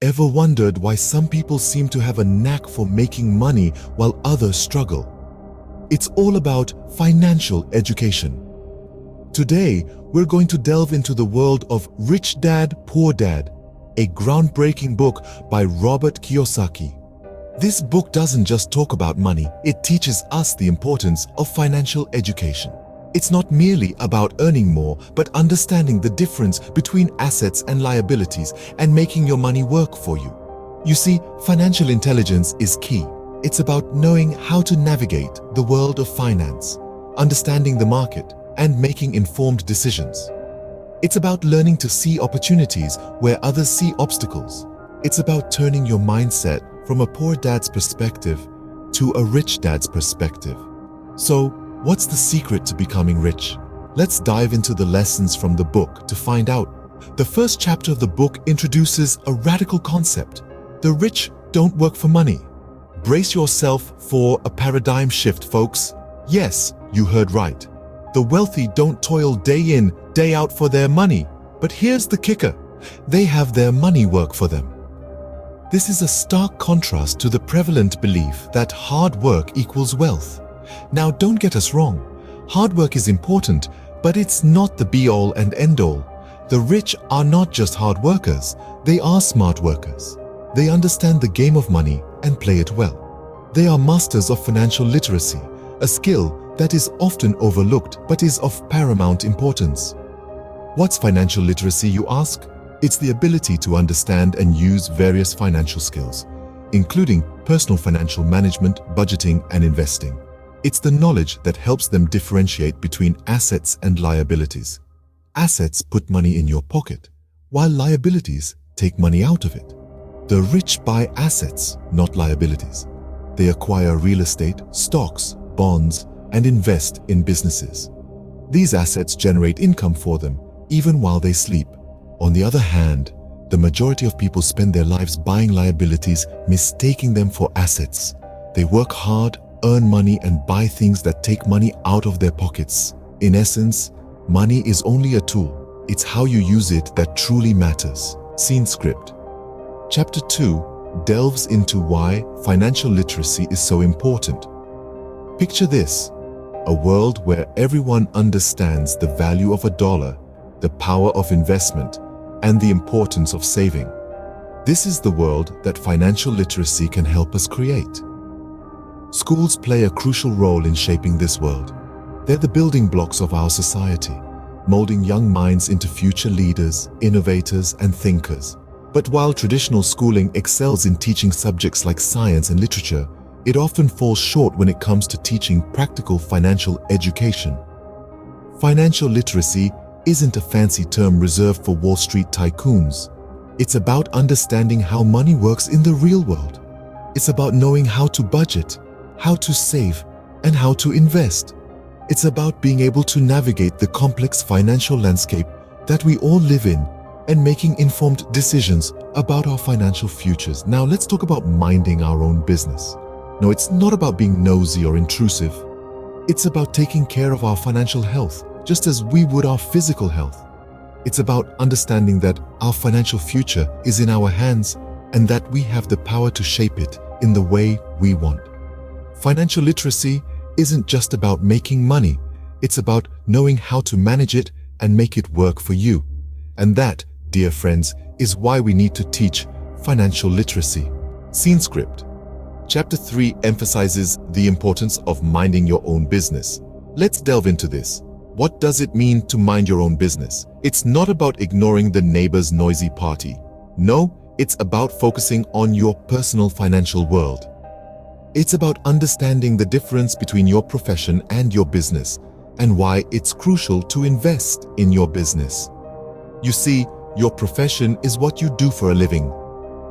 Ever wondered why some people seem to have a knack for making money while others struggle? It's all about financial education. Today, we're going to delve into the world of Rich Dad, Poor Dad, a groundbreaking book by Robert Kiyosaki. This book doesn't just talk about money, it teaches us the importance of financial education. It's not merely about earning more, but understanding the difference between assets and liabilities and making your money work for you. You see, financial intelligence is key. It's about knowing how to navigate the world of finance, understanding the market, and making informed decisions. It's about learning to see opportunities where others see obstacles. It's about turning your mindset from a poor dad's perspective to a rich dad's perspective. So, what's the secret to becoming rich? Let's dive into the lessons from the book to find out. The first chapter of the book introduces a radical concept. The rich don't work for money. Brace yourself for a paradigm shift, folks. Yes, you heard right. The wealthy don't toil day in, day out for their money. But here's the kicker. They have their money work for them. This is a stark contrast to the prevalent belief that hard work equals wealth. Now, don't get us wrong. Hard work is important, but it's not the be-all and end-all. The rich are not just hard workers, they are smart workers. They understand the game of money and play it well. They are masters of financial literacy, a skill that is often overlooked but is of paramount importance. What's financial literacy, you ask? It's the ability to understand and use various financial skills, including personal financial management, budgeting, and investing. It's the knowledge that helps them differentiate between assets and liabilities. Assets put money in your pocket, while liabilities take money out of it. The rich buy assets, not liabilities. They acquire real estate, stocks, bonds, and invest in businesses. These assets generate income for them, even while they sleep. On the other hand, the majority of people spend their lives buying liabilities, mistaking them for assets. They work hard, earn money, and buy things that take money out of their pockets. In essence, money is only a tool. It's how you use it that truly matters. Scene script. Chapter 2 delves into why financial literacy is so important. Picture this: a world where everyone understands the value of a dollar, the power of investment, and the importance of saving. This is the world that financial literacy can help us create. Schools play a crucial role in shaping this world. They're the building blocks of our society, molding young minds into future leaders, innovators, and thinkers. But while traditional schooling excels in teaching subjects like science and literature, it often falls short when it comes to teaching practical financial education. Financial literacy isn't a fancy term reserved for Wall Street tycoons. It's about understanding how money works in the real world. It's about knowing how to budget, how to save, and how to invest. It's about being able to navigate the complex financial landscape that we all live in and making informed decisions about our financial futures. Now, let's talk about minding our own business. No, it's not about being nosy or intrusive. It's about taking care of our financial health, just as we would our physical health. It's about understanding that our financial future is in our hands and that we have the power to shape it in the way we want. Financial literacy isn't just about making money. It's about knowing how to manage it and make it work for you. And that, dear friends, is why we need to teach financial literacy. Scene script. Chapter 3 emphasizes the importance of minding your own business. Let's delve into this. What does it mean to mind your own business? It's not about ignoring the neighbor's noisy party. No, it's about focusing on your personal financial world. It's about understanding the difference between your profession and your business and why it's crucial to invest in your business. You see, your profession is what you do for a living.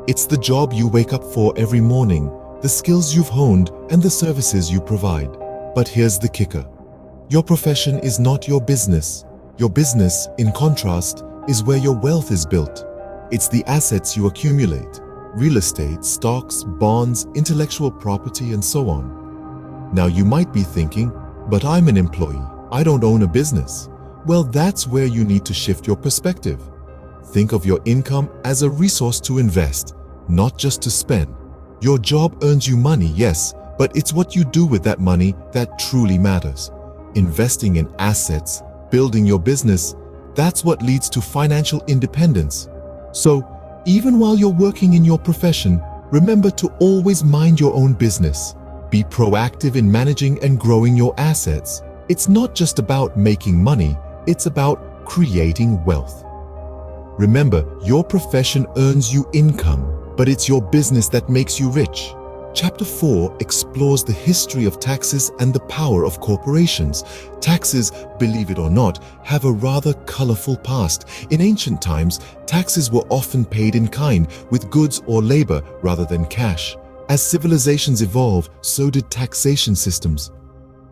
It's the job you wake up for every morning, the skills you've honed, and the services you provide. But here's the kicker. Your profession is not your business. Your business, in contrast, is where your wealth is built. It's the assets you accumulate: real estate, stocks, bonds, intellectual property, and so on. Now you might be thinking, but I'm an employee. I don't own a business. Well, that's where you need to shift your perspective. Think of your income as a resource to invest, not just to spend. Your job earns you money, yes, but it's what you do with that money that truly matters. Investing in assets, building your business, that's what leads to financial independence. So, even while you're working in your profession, remember to always mind your own business. Be proactive in managing and growing your assets. It's not just about making money, it's about creating wealth. Remember, your profession earns you income, but it's your business that makes you rich. Chapter 4 explores the history of taxes and the power of corporations. Taxes, believe it or not, have a rather colorful past. In ancient times, taxes were often paid in kind, with goods or labor rather than cash. As civilizations evolved, so did taxation systems.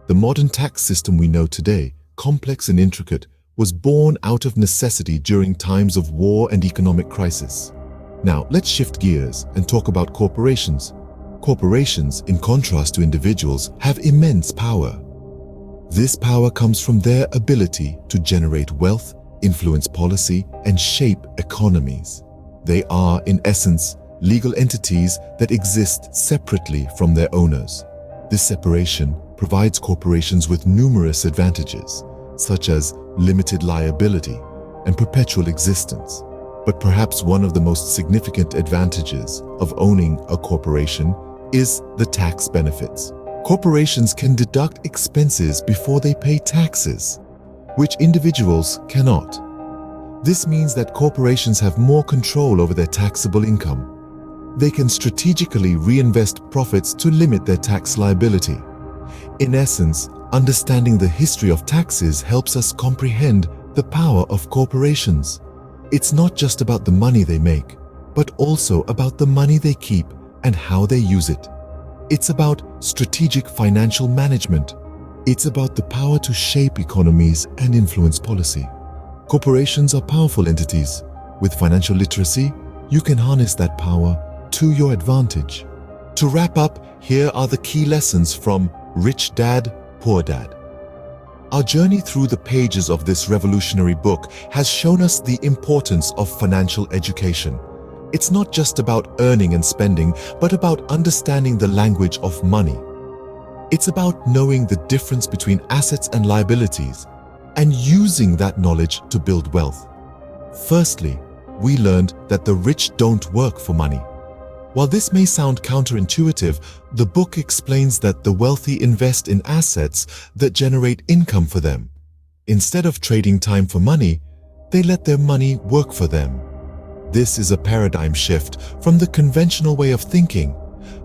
The modern tax system we know today, complex and intricate, was born out of necessity during times of war and economic crisis. Now, let's shift gears and talk about corporations. Corporations, in contrast to individuals, have immense power. This power comes from their ability to generate wealth, influence policy, and shape economies. They are, in essence, legal entities that exist separately from their owners. This separation provides corporations with numerous advantages, such as limited liability and perpetual existence. But perhaps one of the most significant advantages of owning a corporation is the tax benefits. Corporations can deduct expenses before they pay taxes, which individuals cannot. This means that corporations have more control over their taxable income. They can strategically reinvest profits to limit their tax liability. In essence, understanding the history of taxes helps us comprehend the power of corporations. It's not just about the money they make, but also about the money they keep and how they use it. It's about strategic financial management. It's about the power to shape economies and influence policy. Corporations are powerful entities. With financial literacy, you can harness that power to your advantage. To wrap up, here are the key lessons from Rich Dad, Poor Dad. Our journey through the pages of this revolutionary book has shown us the importance of financial education. It's not just about earning and spending, but about understanding the language of money. It's about knowing the difference between assets and liabilities and using that knowledge to build wealth. Firstly, we learned that the rich don't work for money. While this may sound counterintuitive, the book explains that the wealthy invest in assets that generate income for them. Instead of trading time for money, they let their money work for them. This is a paradigm shift from the conventional way of thinking,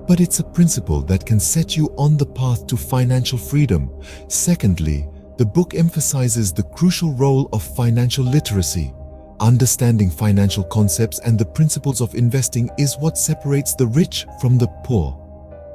but it's a principle that can set you on the path to financial freedom. Secondly, the book emphasizes the crucial role of financial literacy. Understanding financial concepts and the principles of investing is what separates the rich from the poor.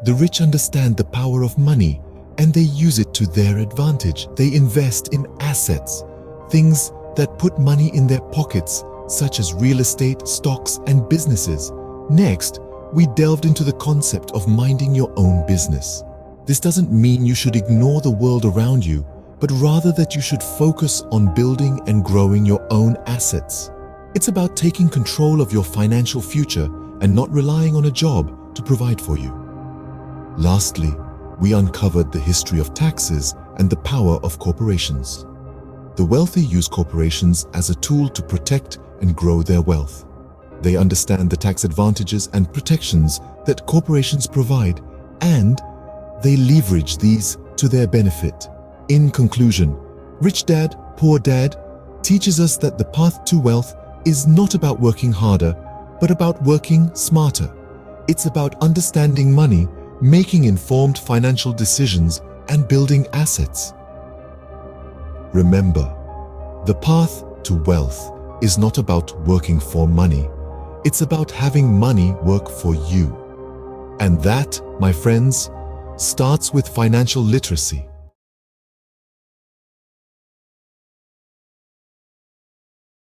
The rich understand the power of money, and they use it to their advantage. They invest in assets, things that put money in their pockets, such as real estate, stocks, and businesses. Next, we delved into the concept of minding your own business. This doesn't mean you should ignore the world around you, but rather that you should focus on building and growing your own assets. It's about taking control of your financial future and not relying on a job to provide for you. Lastly, we uncovered the history of taxes and the power of corporations. The wealthy use corporations as a tool to protect and grow their wealth. They understand the tax advantages and protections that corporations provide, and they leverage these to their benefit. In conclusion, Rich Dad, Poor Dad teaches us that the path to wealth is not about working harder, but about working smarter. It's about understanding money, making informed financial decisions, and building assets. Remember, the path to wealth is not about working for money. It's about having money work for you. And that, my friends, starts with financial literacy.